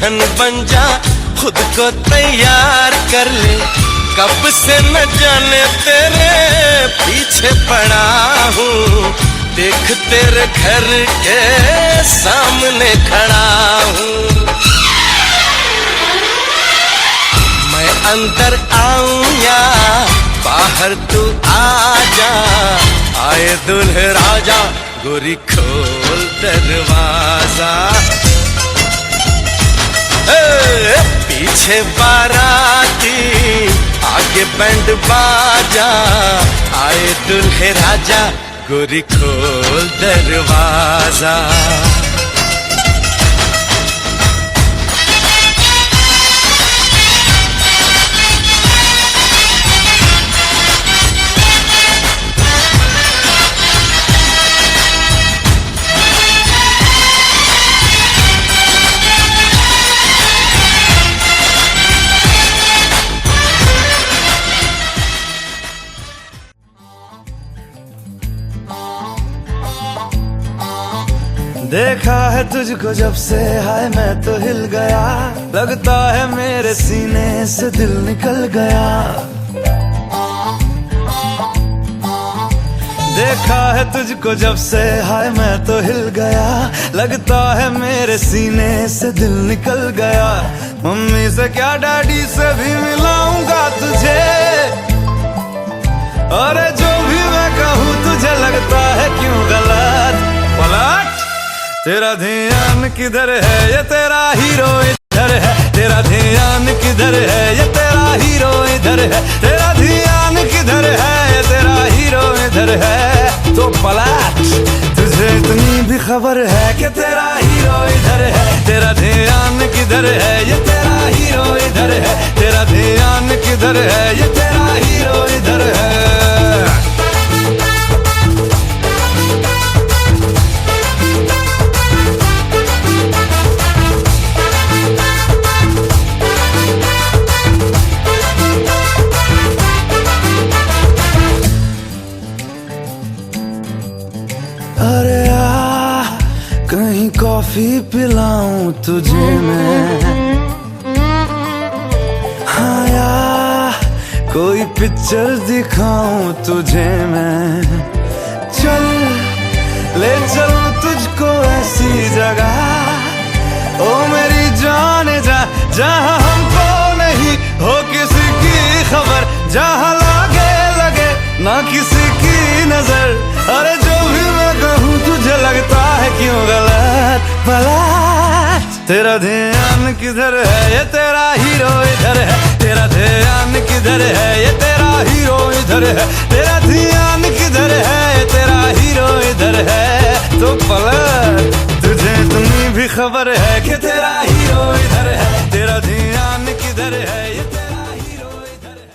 दुल्हन बन जा, खुद को तैयार कर ले। कब से न जाने तेरे पीछे पड़ा हूँ, देख तेरे घर के सामने खड़ा हूँ। मैं अंदर आऊं या बाहर तू आ जा, आए दुल्हे राजा गोरी खोल दरवाजा। पीछे बाराती आगे बैंड बाजा, आए दुल्हे राजा गोरी खोल दरवाजा। देखा है तुझको जब से हाय मैं तो हिल गया, लगता है मेरे सीने से दिल निकल गया। देखा है तुझको जब से हाय मैं तो हिल गया, लगता है मेरे सीने से दिल निकल गया। मम्मी से क्या डैडी से भी मिलाऊंगा तुझे, अरे जो भी मैं कहूँ तुझे लगता है क्यों गलत। पलट तेरा ध्यान किधर है, ये तेरा हीरो इधर है। तेरा ध्यान किधर है, ये तेरा हीरो इधर है। तेरा ध्यान किधर है, ये तेरा हीरो इधर है। तो पलट, तुझे इतनी भी खबर है कि तेरा हीरो इधर है। तेरा ध्यान किधर है, ये तेरा हीरो इधर है। तेरा ध्यान किधर है, ये तेरा हीरो इधर है। अरे आ, कहीं कॉफी पिलाऊं तुझे मैं, हाँ यार कोई पिक्चर दिखाऊं तुझे मैं। चल ले चलूं तुझको ऐसी जगह, ओ मेरी जान जा, जहाँ हमको नहीं हो किसी की खबर, जहाँ लागे लगे ना किसी की नजर। अरे जो भी मैं कहूँ तुझे लगता है क्यों गलत। पलट, तेरा ध्यान किधर है, ये तेरा हीरो इधर है। तेरा ध्यान किधर है, ये तेरा हीरो इधर है। तेरा ध्यान किधर है, ये तेरा हीरो इधर है। तो पलट, तुझे इतनी भी खबर है कि तेरा हीरो इधर है। तेरा ध्यान किधर है, ये तेरा हीरो इधर है।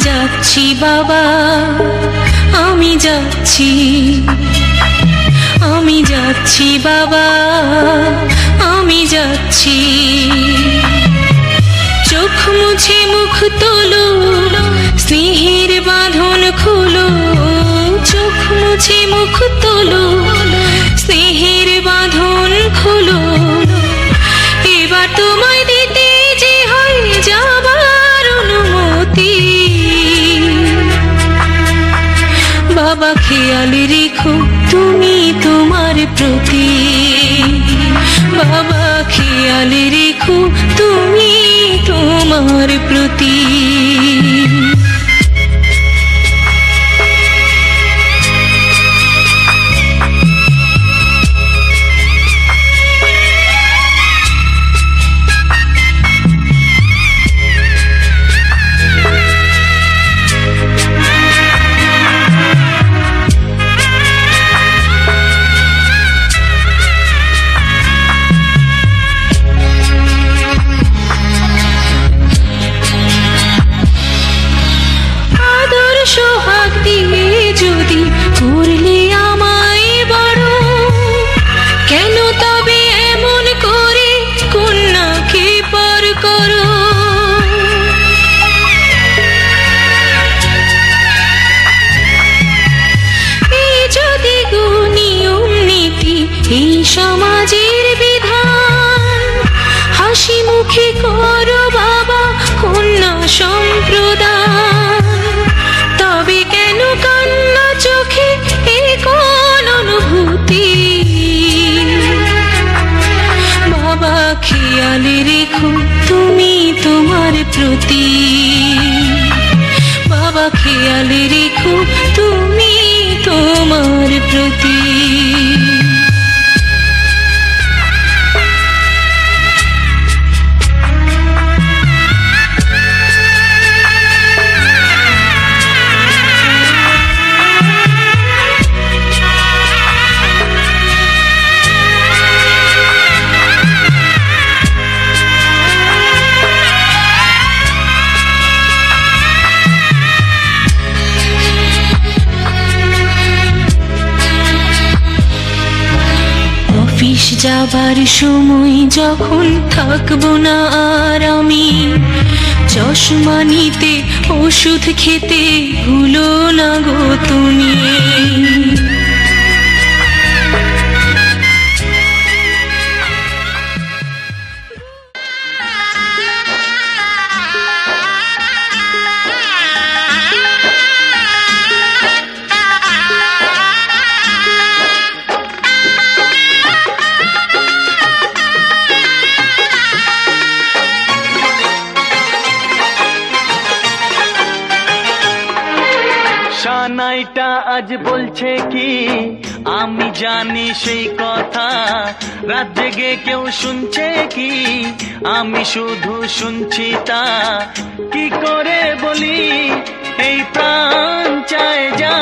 যাচ্ছি বাবা, আমি যাচ্ছি, আমি যাচ্ছি বাবা, আমি যাচ্ছি। চোখ মুছে মুখ তোলো, স্নেহের বাঁধন খুলো। চোখ মুছে মুখ তোলো, স্নেহের বাঁধন খুলো। এবার তোমায় দিতে যে হয় যাবার অনুমতি। বাবা খেয়াল রেখো তুমি তোমার প্রতি। বাবা খেয়াল রেখো তুমি তোমার প্রতি। সোহাগ দিয়ে যদি করলে আমায় বড়, কেন তবে এমন করে কন্যাকে পর করো? এই যদি নিয়ম নীতি, এই সমাজের বিধান, হাসি মুখে করো বাবা কন্যা সম্প্রদান। তবে কেন কান্না চোখে এ কোন অনুভূতি? বাবা খেয়াল খেয়ালে রেখো তুমি তোমার প্রতি, বাবা খেয়ালে রেখো তুমি তোমার প্রতি। অফিস যাবার সময় যখন থাকবো না আর আমি, চশমা নিতে ওষুধ খেতে ভুলো না গো তুমি। সানাইটা আজ বলছে কি আমি জানি সেই কথা, রাত জেগে কেউ শুনছে কি আমি শুধু শুনছি তা। কি করে বলি এই প্রাণ চায় যা,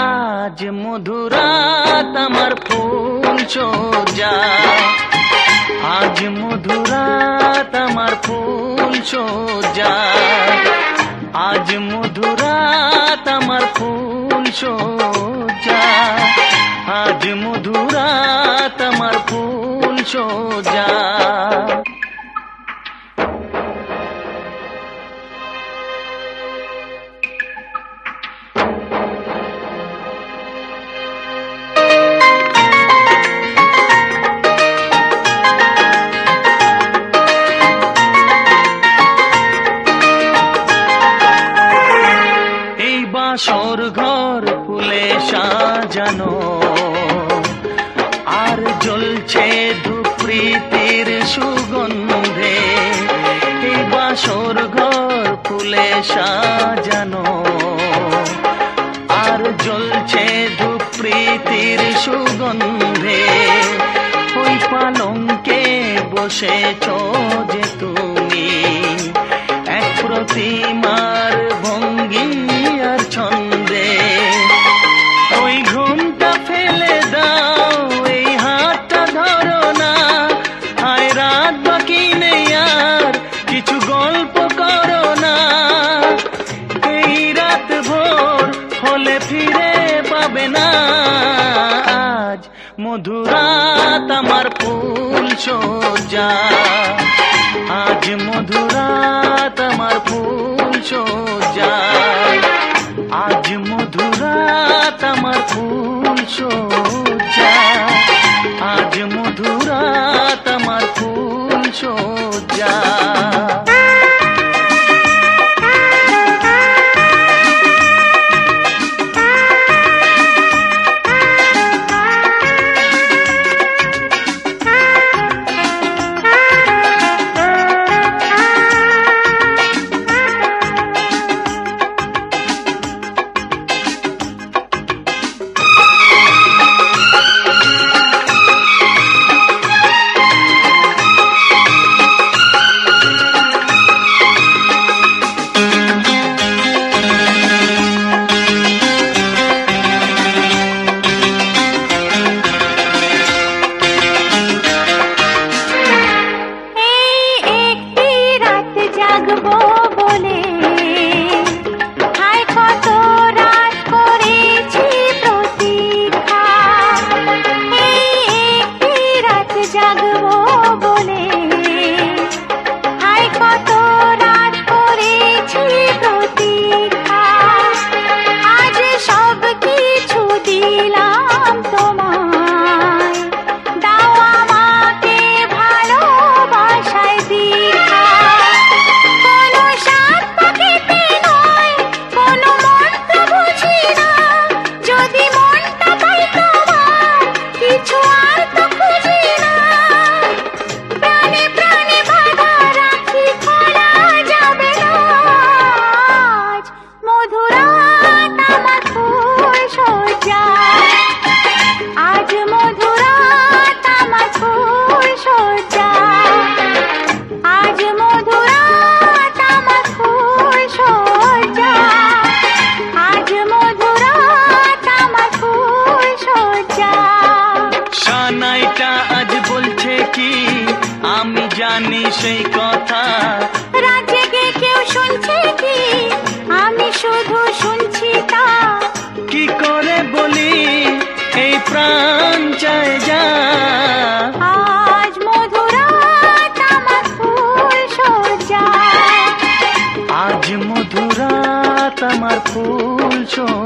আজ মধুরাত আমার ফুল সোজা, আজ মধুরাত আমার ফুল সোজা, আজ মধুরাত আমার ফুল সোজা, আজ মধুরাত আমার ফুল সোজা। বাসর ঘর ফুলে সাজানো আর জ্বলছে ধূপৃতির সুগন্ধে, এই বাসর ঘর ফুলে সাজানো আর জ্বলছে ধূপৃতির সুগন্ধে। ওই পালঙ্কে বসেছ যে তুমি, এক প্রতিমার ভঙ্গি আর ছন্দে, ওই ঘুমটা ফেলে দাও এই হাতটা ধরো না, হায় রাত বাকি নেই আর কিছু গল্প করো না, এই রাত ভোর হলে ফিরে পাবে না। আজ মধুরাত আমার ফুল সোজা, আজ মধুরাত আমার ফুল সোজা, আজ মধুরাত আমার ফুল সোজা, আজ মধুরাত আমার ফুল সোজা। সানাইটা আজ বলছে কি আমি জানি সেই কথা, রাত জেগে কেউ শুনছে কি আমি শুধু শুনছি তা। কি করে বলি এই প্রাণ চায় যা, আজ মধুরাত আমার ফুল সজ্জা, আজ মধুরাত আমার ফুল সজ্জা।